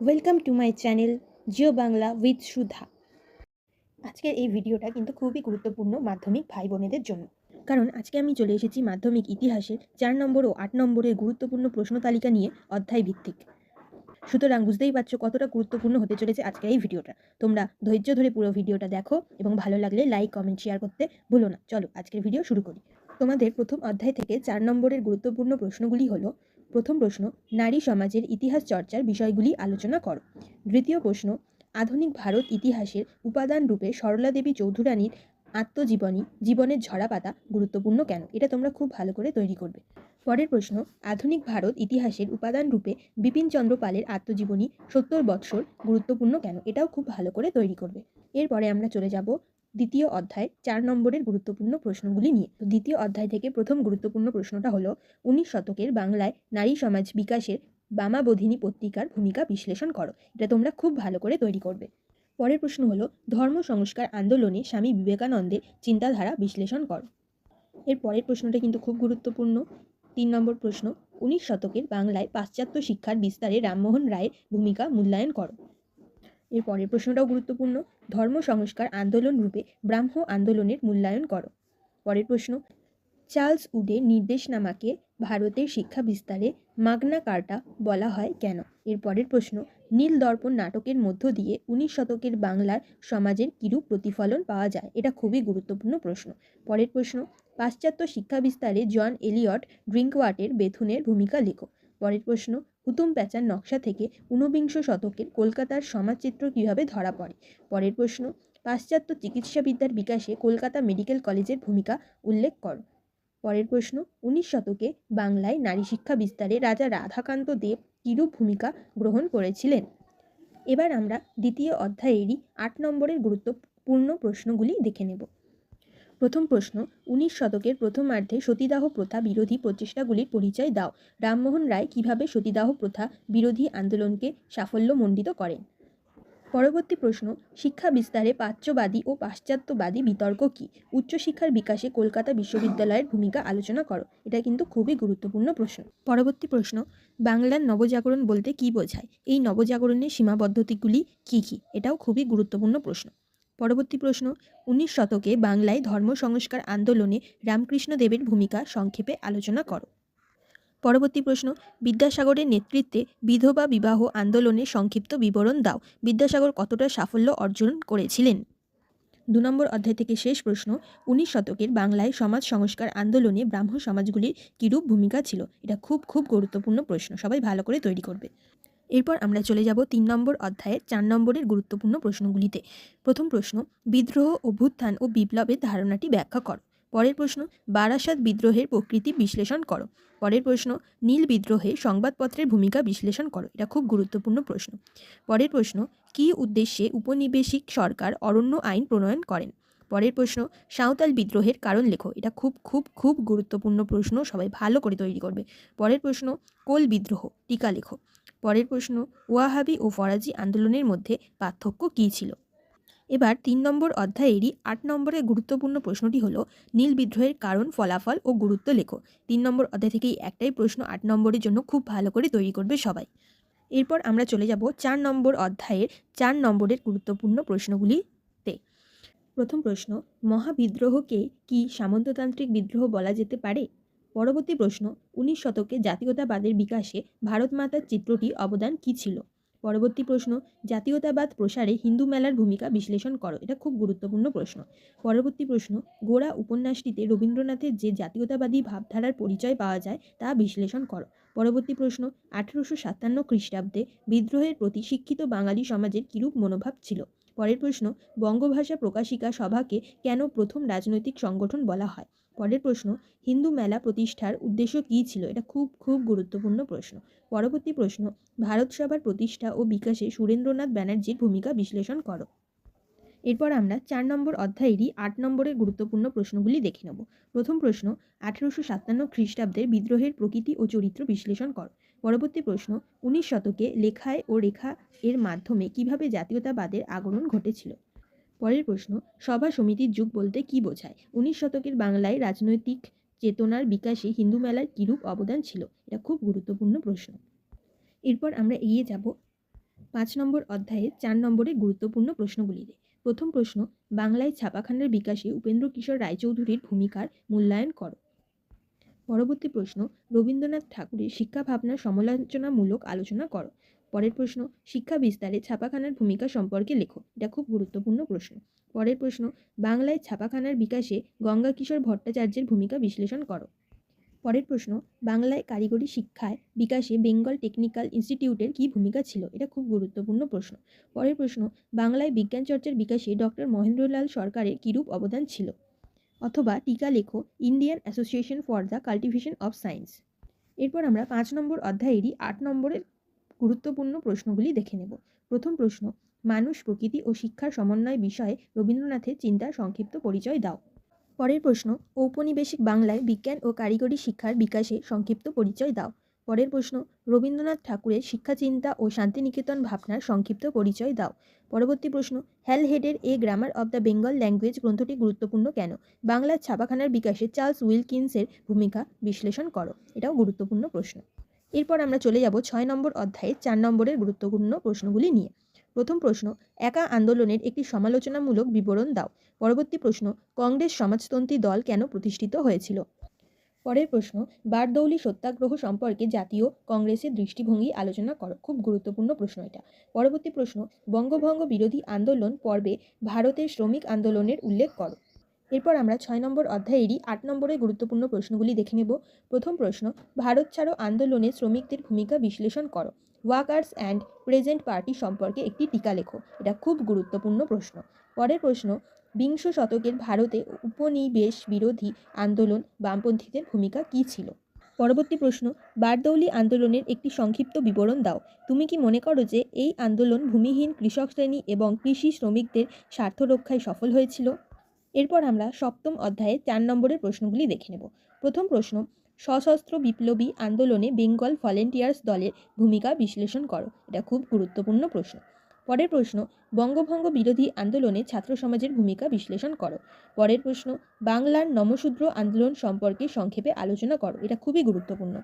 Welcome to my channel Jio Bangla with Sudha. আজকের এই ভিডিওটা কিন্তু খুবই গুরুত্বপূর্ণ মাধ্যমিক ভাই বোনেদের জন্য, কারণ আজকে আমি চলে এসেছি মাধ্যমিক ইতিহাসের 4 নম্বর ও 8 নম্বরের গুরুত্বপূর্ণ প্রশ্ন তালিকা নিয়ে অধ্যায় ভিত্তিক। সুতরাং বুঝতেই পারছো কতটা গুরুত্বপূর্ণ হতে চলেছে আজকের এই ভিডিওটা। তোমরা ধৈর্য ধরে পুরো ভিডিওটা দেখো এবং ভালো লাগলে লাইক কমেন্ট শেয়ার করতে ভুলো না। চলো আজকের ভিডিও শুরু করি। তোমাদের প্রথম অধ্যায় থেকে 4 নম্বরের গুরুত্বপূর্ণ প্রশ্নগুলি হলো: প্রথম প্রশ্ন, নারী সমাজের ইতিহাস চর্চার বিষয়গুলি আলোচনা করো। দ্বিতীয় প্রশ্ন, আধুনিক ভারত ইতিহাসের উপাদান রূপে সরলা দেবী চৌধুরানীর আত্মজীবনী জীবনের ঝরাপাতা গুরুত্বপূর্ণ কেন? এটা তোমরা খুব ভালো করে তৈরি করবে। পরের প্রশ্ন, আধুনিক ভারত ইতিহাসের উপাদান রূপে বিপিনচন্দ্র পালের আত্মজীবনী 70 বৎসর গুরুত্বপূর্ণ কেন? এটাও খুব ভালো করে তৈরি করবে। এরপরে আমরা চলে যাব দ্বিতীয় অধ্যায় 4 নম্বরের গুরুত্বপূর্ণ প্রশ্নগুলি নিয়ে। তো দ্বিতীয় অধ্যায় থেকে প্রথম গুরুত্বপূর্ণ প্রশ্নটা হলো 19 শতকের বাংলায় নারী সমাজ বিকাশের বামাবোধিনী পত্রিকার ভূমিকা বিশ্লেষণ করো। এটা তোমরা খুব ভালো করে তৈরি করবে। পরের প্রশ্ন হলো ধর্ম সংস্কার আন্দোলনে স্বামী বিবেকানন্দের চিন্তাধারা বিশ্লেষণ করো। এর পরের প্রশ্নটা কিন্তু খুব গুরুত্বপূর্ণ। 3 নম্বর প্রশ্ন, 19 শতকের বাংলায় পাশ্চাত্য শিক্ষার বিস্তারে রামমোহন রায়ের ভূমিকা মূল্যায়ন করো। এর পরের প্রশ্নটাও গুরুত্বপূর্ণ, ধর্ম সংস্কার আন্দোলন রূপে ব্রাহ্ম আন্দোলনের মূল্যায়ন করো। পরের প্রশ্ন, চার্লস উডের নির্দেশনামাকে ভারতের শিক্ষা বিস্তারে মাগনা কার্টা বলা হয় কেন? এর পরের প্রশ্ন, নীল দর্পণ নাটকের মধ্য দিয়ে 19 শতকের বাংলার সমাজের কিরূপ প্রতিফলন পাওয়া যায়? এটা খুবই গুরুত্বপূর্ণ প্রশ্ন। পরের প্রশ্ন, পাশ্চাত্য শিক্ষা বিস্তারে জন এলিয়ট ড্রিঙ্কওয়াটের বেথুনের ভূমিকা লেখো। পরের প্রশ্ন, হুতুম প্যাঁচার নকশা থেকে ঊনবিংশ শতকের কলকাতার সমাজচিত্র কীভাবে ধরা পড়ে? পরের প্রশ্ন, পাশ্চাত্য চিকিৎসাবিদ্যার বিকাশে কলকাতা মেডিকেল কলেজের ভূমিকা উল্লেখ করো। পরের প্রশ্ন, 19 শতকে বাংলায় নারী শিক্ষা বিস্তারে রাজা রাধাকান্ত দেব কিরূপ ভূমিকা গ্রহণ করেছিলেন? এবার আমরা দ্বিতীয় অধ্যায়েরই 8 নম্বরের গুরুত্বপূর্ণ প্রশ্নগুলি দেখে নেব। প্রথম প্রশ্ন, 19 শতকের প্রথমার্ধে সতীদাহ প্রথা বিরোধী প্রচেষ্টাগুলির পরিচয় দাও। রামমোহন রায় কিভাবে সতীদাহ প্রথা বিরোধী আন্দোলনকে সাফল্যমণ্ডিত করেন? পরবর্তী প্রশ্ন, শিক্ষা বিস্তারে প্রাচ্যবাদী ও পাশ্চাত্যবাদী বিতর্ক কী? উচ্চশিক্ষার বিকাশে কলকাতা বিশ্ববিদ্যালয়ের ভূমিকা আলোচনা করো। এটা কিন্তু খুবই গুরুত্বপূর্ণ প্রশ্ন। পরবর্তী প্রশ্ন, বাংলার নবজাগরণ বলতে কী বোঝায়? এই নবজাগরণের সীমাবদ্ধতাগুলি কী কী? এটাও খুবই গুরুত্বপূর্ণ প্রশ্ন। পরবর্তী প্রশ্ন, 19 শতকে বাংলায় ধর্ম সংস্কার আন্দোলনে রামকৃষ্ণ দেবের ভূমিকা সংক্ষেপে আলোচনা করো। পরবর্তী প্রশ্ন, বিদ্যাসাগরের নেতৃত্বে বিধবা বিবাহ আন্দোলনের সংক্ষিপ্ত বিবরণ দাও। বিদ্যাসাগর কতটা সাফল্য অর্জন করেছিলেন? 2 নম্বর অধ্যায় থেকে শেষ প্রশ্ন, 19 শতকের বাংলায় সমাজ সংস্কার আন্দোলনে ব্রাহ্ম সমাজগুলির কিরূপ ভূমিকা ছিল? এটা খুব খুব গুরুত্বপূর্ণ প্রশ্ন, সবাই ভালো করে তৈরি করবে। এরপর আমরা চলে যাব 3 নম্বর অধ্যায়ের 4 নম্বরের গুরুত্বপূর্ণ প্রশ্নগুলিতে। প্রথম প্রশ্ন, বিদ্রোহ, অভ্যুত্থান ও বিপ্লবের ধারণাটি ব্যাখ্যা করো। পরের প্রশ্ন, বারাসাত বিদ্রোহের প্রকৃতি বিশ্লেষণ করো। পরের প্রশ্ন, নীল বিদ্রোহে সংবাদপত্রের ভূমিকা বিশ্লেষণ করো। এটা খুব গুরুত্বপূর্ণ প্রশ্ন। পরের প্রশ্ন, কী উদ্দেশ্যে উপনিবেশিক সরকার অরণ্য আইন প্রণয়ন করেন? পরের প্রশ্ন, সাঁওতাল বিদ্রোহের কারণ লেখো। এটা খুব খুব খুব গুরুত্বপূর্ণ প্রশ্ন, সবাই ভালো করে তৈরি করবে। পরের প্রশ্ন, কোল বিদ্রোহ টিকা লেখো। পরের প্রশ্ন, ওয়াহাবি ও ফরাজি আন্দোলনের মধ্যে পার্থক্য কী ছিল? এবার 3 নম্বর অধ্যায়েরই 8 নম্বরের গুরুত্বপূর্ণ প্রশ্নটি হলো নীল বিদ্রোহের কারণ, ফলাফল ও গুরুত্ব লেখো। 3 নম্বর অধ্যায় থেকেই একটাই প্রশ্ন 8 নম্বরের জন্য খুব ভালো করে তৈরি করবে সবাই। এরপর আমরা চলে যাব 4 নম্বর অধ্যায়ের 4 নম্বরের গুরুত্বপূর্ণ প্রশ্নগুলিতে। প্রথম প্রশ্ন, মহাবিদ্রোহকে কি সামন্ততান্ত্রিক বিদ্রোহ বলা যেতে পারে? পরবর্তী প্রশ্ন, 19 শতকে জাতীয়তাবাদের বিকাশে ভারত মাতার চিত্রটির অবদান কী ছিল? পরবর্তী প্রশ্ন, জাতীয়তাবাদ প্রসারে হিন্দু মেলার ভূমিকা বিশ্লেষণ করো। এটা খুব গুরুত্বপূর্ণ প্রশ্ন। পরবর্তী প্রশ্ন, গোরা উপন্যাসটিতে রবীন্দ্রনাথের যে জাতীয়তাবাদী ভাবধারার পরিচয় পাওয়া যায় তা বিশ্লেষণ করো। পরবর্তী প্রশ্ন, 1857 খ্রিস্টাব্দে বিদ্রোহের প্রতি শিক্ষিত বাঙালি সমাজের কিরূপ মনোভাব ছিল? পরের প্রশ্ন, বঙ্গভাষা প্রকাশিকা সভাকে কেন প্রথম রাজনৈতিক সংগঠন বলা হয়? পরের প্রশ্ন, হিন্দু মেলা প্রতিষ্ঠার উদ্দেশ্য কী ছিল? এটা খুব খুব গুরুত্বপূর্ণ প্রশ্ন। পরবর্তী প্রশ্ন, ভারত সভার প্রতিষ্ঠা ও বিকাশে সুরেন্দ্রনাথ ব্যানার্জির ভূমিকা বিশ্লেষণ করো। এরপর আমরা 4 নম্বর অধ্যায়েরই 8 নম্বরের গুরুত্বপূর্ণ প্রশ্নগুলি দেখে নেব। প্রথম প্রশ্ন, 1857 খ্রিস্টাব্দের বিদ্রোহের প্রকৃতি ও চরিত্র বিশ্লেষণ করো। পরবর্তী প্রশ্ন, 19 শতকে লেখায় ও রেখা এর মাধ্যমে কিভাবে জাতীয়তাবাদের আগমন ঘটেছিল? পরের প্রশ্ন, সভা সমিতির যুগ বলতে কী বোঝায়? 19 শতকের বাংলায় রাজনৈতিক চেতনার বিকাশে হিন্দু মেলার কিরূপ অবদান ছিল? এটা খুব গুরুত্বপূর্ণ প্রশ্ন। এরপর আমরা এগিয়ে যাব 5 নম্বর অধ্যায়ের 4 নম্বরের গুরুত্বপূর্ণ প্রশ্নগুলিতে। প্রথম প্রশ্ন, বাংলায় ছাপাখানার বিকাশে উপেন্দ্র কিশোর রায়চৌধুরীর ভূমিকার মূল্যায়ন করো। পরবর্তী প্রশ্ন, রবীন্দ্রনাথ ঠাকুরের শিক্ষা ভাবনার সমালোচনামূলক আলোচনা করো। পরের প্রশ্ন, শিক্ষা বিস্তারে ছাপাখানার ভূমিকা সম্পর্কে লেখো। এটা খুব গুরুত্বপূর্ণ প্রশ্ন। পরের প্রশ্ন, বাংলায় ছাপাখানার বিকাশে গঙ্গাকিশোর ভট্টাচার্যের ভূমিকা বিশ্লেষণ করো। পরের প্রশ্ন, বাংলায় কারিগরি শিক্ষায় বিকাশে বেঙ্গল টেকনিক্যাল ইনস্টিটিউটের কী ভূমিকা ছিল। এটা খুব গুরুত্বপূর্ণ প্রশ্ন। পরের প্রশ্ন, বাংলায় বিজ্ঞান চর্চার বিকাশে ডক্টর মহেন্দ্রলাল সরকারের কীরূপ অবদান ছিল। অথবা টিকা লেখো, Indian association for the cultivation of science. এরপর আমরা 5 নম্বর অধ্যায়েরই 8 নম্বরের গুরুত্বপূর্ণ প্রশ্নগুলি দেখে নেব। প্রথম প্রশ্ন, মানুষ, প্রকৃতি ও শিক্ষার সমন্বয় বিষয়ে রবীন্দ্রনাথের চিন্তার সংক্ষিপ্ত পরিচয় দাও। পরের প্রশ্ন, ঔপনিবেশিক বাংলায় বিজ্ঞান ও কারিগরি শিক্ষার বিকাশে সংক্ষিপ্ত পরিচয় দাও। পরের প্রশ্ন, রবীন্দ্রনাথ ঠাকুরের শিক্ষাচিন্তা ও শান্তিনিকেতন ভাবনার সংক্ষিপ্ত পরিচয় দাও। পরবর্তী প্রশ্ন, হ্যালহেডের A grammar of the Bengal language গ্রন্থটি গুরুত্বপূর্ণ কেন। বাংলার ছাপাখানার বিকাশে চার্লস উইলকিন্সের ভূমিকা বিশ্লেষণ করো। এটাও গুরুত্বপূর্ণ প্রশ্ন। এরপর আমরা চলে যাব 6 নম্বর অধ্যায়ে 4 নম্বরের গুরুত্বপূর্ণ প্রশ্নগুলি নিয়ে। প্রথম প্রশ্ন, একা আন্দোলনের একটি সমালোচনামূলক বিবরণ দাও। পরবর্তী প্রশ্ন, কংগ্রেস সমাজতন্ত্রী দল কেন প্রতিষ্ঠিত হয়েছিল। পরের প্রশ্ন, বারদৌলি সত্যাগ্রহ সম্পর্কে জাতীয় কংগ্রেসের দৃষ্টিভঙ্গি আলোচনা করো। খুব গুরুত্বপূর্ণ প্রশ্ন এটা। পরবর্তী প্রশ্ন, বঙ্গভঙ্গ বিরোধী আন্দোলন পর্বে ভারতের শ্রমিক আন্দোলনের উল্লেখ করো। এরপর আমরা 6 নম্বর অধ্যায়েরই 8 নম্বরের গুরুত্বপূর্ণ প্রশ্নগুলি দেখে নেব। প্রথম প্রশ্ন, ভারত ছাড়ো আন্দোলনে শ্রমিকদের ভূমিকা বিশ্লেষণ করো। ওয়ার্কার্স অ্যান্ড প্রেজেন্ট পার্টি সম্পর্কে একটি টিকা লেখো। এটা খুব গুরুত্বপূর্ণ প্রশ্ন। পরের প্রশ্ন, বিংশ শতকের ভারতে উপনিবেশ বিরোধী আন্দোলন বামপন্থীদের ভূমিকা কী ছিল। পরবর্তী প্রশ্ন, বারদৌলি আন্দোলনের একটি সংক্ষিপ্ত বিবরণ দাও। তুমি কি মনে করো যে এই আন্দোলন ভূমিহীন কৃষক শ্রেণী এবং কৃষি শ্রমিকদের স্বার্থ রক্ষায় সফল হয়েছিল। এরপর আমরা 7ম অধ্যায়ে 4 নম্বরের প্রশ্নগুলি দেখে নেব। প্রথম প্রশ্ন, সশস্ত্র বিপ্লবী আন্দোলনে বেঙ্গল ভলেন্টিয়ার্স দলের ভূমিকা বিশ্লেষণ করো। এটা খুব গুরুত্বপূর্ণ প্রশ্ন। পরের প্রশ্ন, বঙ্গভঙ্গ বিরোধী আন্দোলনে ছাত্র সমাজের ভূমিকা বিশ্লেষণ করো। পরের প্রশ্ন, বাংলার নমশূদ্র আন্দোলন সম্পর্কে সংক্ষেপে আলোচনা করো। এটা খুবই গুরুত্বপূর্ণ।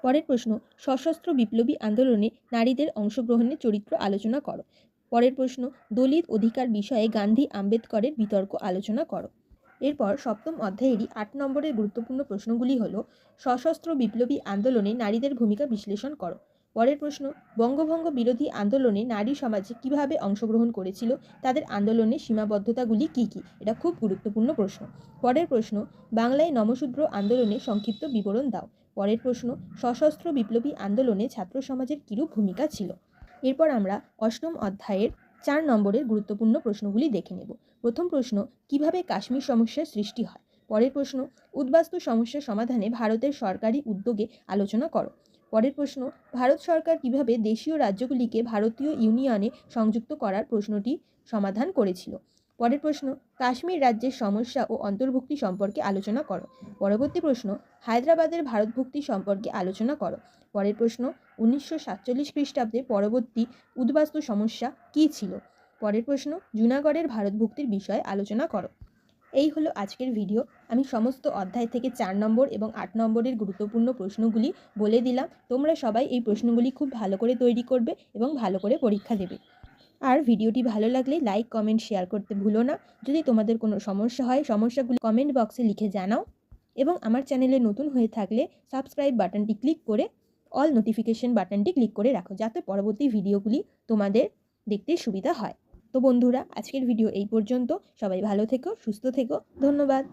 পরের প্রশ্ন, সশস্ত্র বিপ্লবী আন্দোলনে নারীদের অংশগ্রহণের চরিত্র আলোচনা করো। পরের প্রশ্ন, দলিত অধিকার বিষয়ে গান্ধী আম্বেদকরের বিতর্ক আলোচনা করো। এরপর 7ম অধ্যায়েরই 8 নম্বরের গুরুত্বপূর্ণ প্রশ্নগুলি হল, সশস্ত্র বিপ্লবী আন্দোলনে নারীদের ভূমিকা বিশ্লেষণ করো। পরের প্রশ্ন, বঙ্গভঙ্গ বিরোধী আন্দোলনে নারী সমাজে কিভাবে অংশগ্রহণ করেছিল, তাদের আন্দোলনের সীমাবদ্ধতাগুলি কী কী। এটা খুব গুরুত্বপূর্ণ প্রশ্ন। পরের প্রশ্ন, বাংলায় নমশূদ্র আন্দোলনের সংক্ষিপ্ত বিবরণ দাও। পরের প্রশ্ন, সশস্ত্র বিপ্লবী আন্দোলনে ছাত্র সমাজের কিরূপ ভূমিকা ছিল। এরপর আমরা 8ম অধ্যায়ের 4 নম্বরের গুরুত্বপূর্ণ প্রশ্নগুলি দেখে নেব। প্রথম প্রশ্ন, কিভাবে কাশ্মীর সমস্যার সৃষ্টি হয়। পরের প্রশ্ন, উদ্বাস্তু সমস্যা সমাধানে ভারতের সরকারি উদ্যোগে আলোচনা করো। পরের প্রশ্ন, ভারত সরকার কিভাবে দেশীয় রাজ্যগুলিকে ভারতীয় ইউনিয়নে সংযুক্ত করার প্রশ্নটি সমাধান করেছিল। পরের প্রশ্ন, কাশ্মীর রাজ্যের সমস্যা ও অন্তর্ভুক্তি সম্পর্কে আলোচনা করো। পরবর্তী প্রশ্ন, হায়দ্রাবাদের ভারতভুক্তি সম্পর্কে আলোচনা করো। পরের প্রশ্ন, 1947 খ্রিস্টাব্দে পরবর্তী উদ্বাস্তু সমস্যা কী ছিল। পরের প্রশ্ন, জুনাগড়ের ভারতভুক্তির বিষয়ে আলোচনা করো। এই হলো আজকের ভিডিও। আমি সমস্ত অধ্যায় থেকে 4 নম্বর এবং 8 নম্বরের গুরুত্বপূর্ণ প্রশ্নগুলি বলে দিলাম। তোমরা সবাই এই প্রশ্নগুলি খুব ভালো করে তৈরি করবে এবং ভালো করে পরীক্ষা দেবে। আর ভিডিওটি ভালো লাগলে লাইক, কমেন্ট, শেয়ার করতে ভুলো না। যদি তোমাদের কোনো সমস্যা হয়, সমস্যাগুলি কমেন্ট বক্সে লিখে জানাও। এবং আমার চ্যানেলে নতুন হয়ে থাকলে সাবস্ক্রাইব বাটনটি ক্লিক করে অল নোটিফিকেশন বাটনটি ক্লিক করে রাখো, যাতে পরবর্তী ভিডিওগুলি তোমাদের দেখতে সুবিধা হয়। তো বন্ধুরা, আজকের ভিডিও এই পর্যন্ত। সবাই ভালো থেকো, সুস্থ থেকো। ধন্যবাদ।